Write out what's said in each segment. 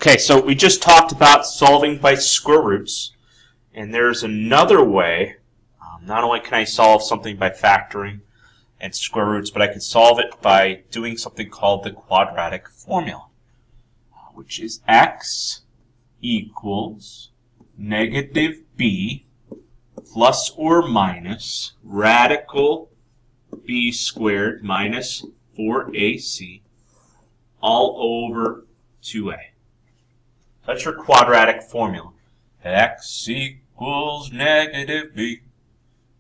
Okay, so we just talked about solving by square roots, and there's another way. Not only can I solve something by factoring and square roots, but I can solve it by doing something called the quadratic formula, which is x equals negative b plus or minus radical b squared minus 4ac all over 2a. That's your quadratic formula. X equals negative b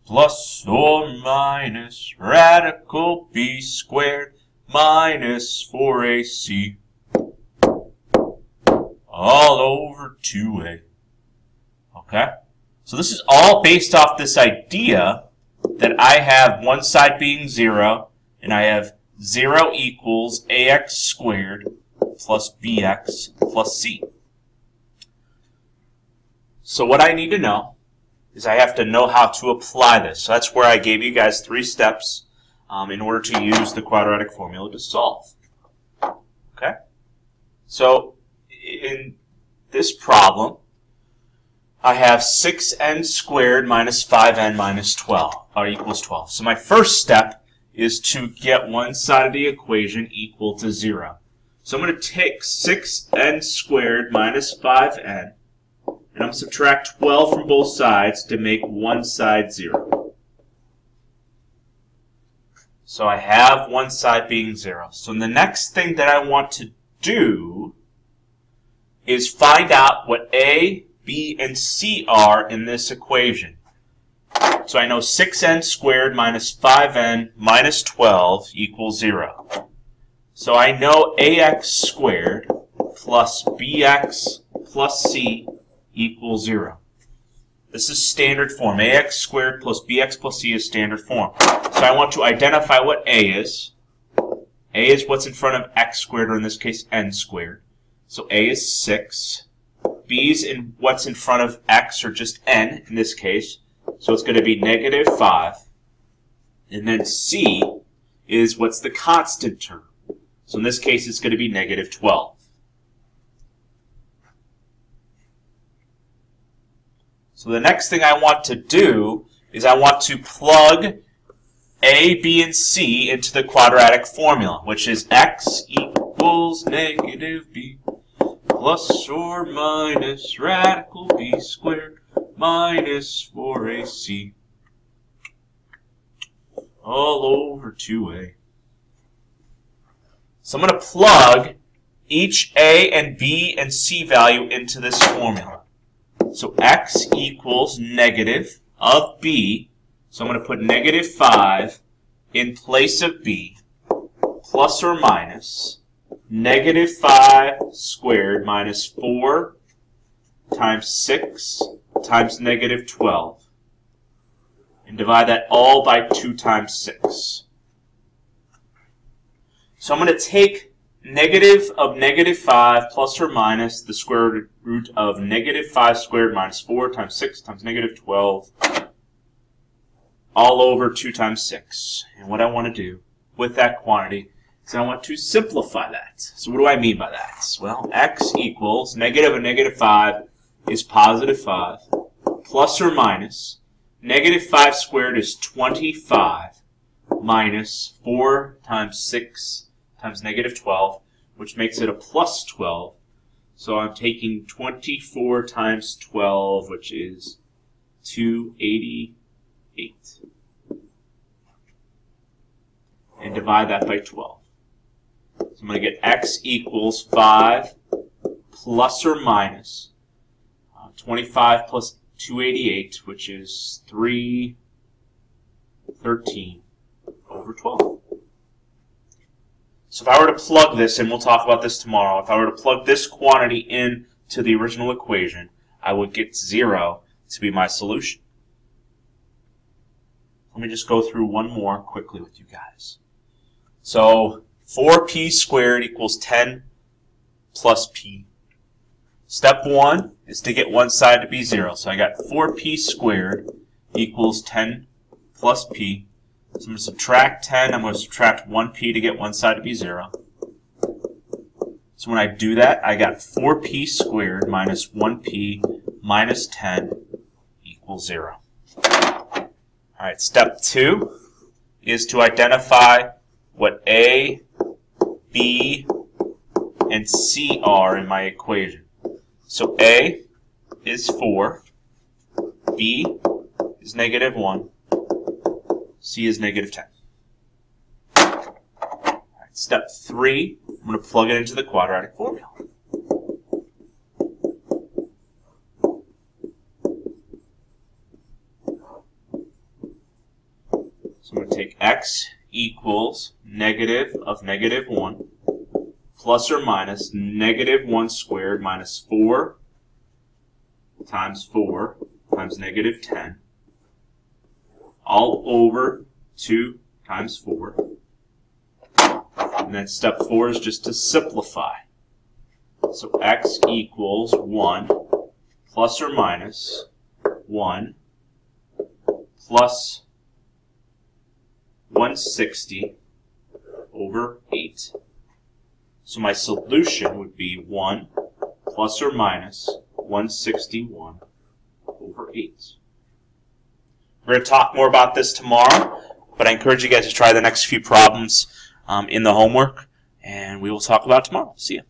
plus or minus radical b squared minus 4ac all over 2a. Okay? So this is all based off this idea that I have one side being 0, and I have 0 equals ax squared plus bx plus c. So what I need to know is I have to know how to apply this. So that's where I gave you guys 3 steps in order to use the quadratic formula to solve. Okay? So in this problem, I have 6n squared minus 5n minus 12 equals 12. So my first step is to get one side of the equation equal to 0. So I'm going to take 6n squared minus 5n, and I'm going to subtract 12 from both sides to make one side 0. So I have one side being 0. So the next thing that I want to do is find out what a, b, and c are in this equation. So I know 6n squared minus 5n minus 12 equals 0. So I know ax squared plus bx plus c equals 0. This is standard form. Ax squared plus bx plus c is standard form. So I want to identify what a is. A is what's in front of x squared, or in this case n squared. So a is 6. B is what's in front of x, or just n in this case. So it's going to be negative 5. And then c is what's the constant term. So in this case, it's going to be negative 12. So the next thing I want to do is I want to plug a, b, and c into the quadratic formula, which is x equals negative b plus or minus radical b squared minus 4ac all over 2a. So I'm going to plug each a and b and c value into this formula. So x equals negative of b, so I'm going to put negative 5 in place of b, plus or minus negative 5 squared minus 4 times 6 times negative 12. And divide that all by 2 times 6. So I'm going to take negative of negative 5 plus or minus the square root of negative 5 squared minus 4 times 6 times negative 12 all over 2 times 6. And what I want to do with that quantity is I want to simplify that. So what do I mean by that? Well, x equals negative of negative 5 is positive 5 plus or minus negative 5 squared is 25 minus 4 times 6 times negative 12, which makes it a plus 12. So I'm taking 24 times 12, which is 288. And divide that by 12. So I'm going to get x equals 5 plus or minus 25 plus 288, which is 313 over 12. So if I were to plug this, and we'll talk about this tomorrow, if I were to plug this quantity into the original equation, I would get 0 to be my solution. Let me just go through one more quickly with you guys. So 4p squared equals 10 plus p. Step 1 is to get one side to be 0. So I got 4p squared equals 10 plus p. So I'm going to subtract 10. I'm going to subtract 1p to get one side to be 0. So when I do that, I got 4p squared minus 1p minus 10 equals 0. All right, step 2 is to identify what A, B, and C are in my equation. So A is 4, B is -1, C is -10. All right, step 3, I'm going to plug it into the quadratic formula. So I'm going to take x equals negative of -1 plus or minus -1 squared minus 4 times 4 times -10 all over 2 times 4. And then step 4 is just to simplify. So x equals 1 plus or minus 1 plus 160 over 8. So my solution would be 1 plus or minus 161 over 8. We're going to talk more about this tomorrow, but I encourage you guys to try the next few problems in the homework, and we will talk about it tomorrow. See you.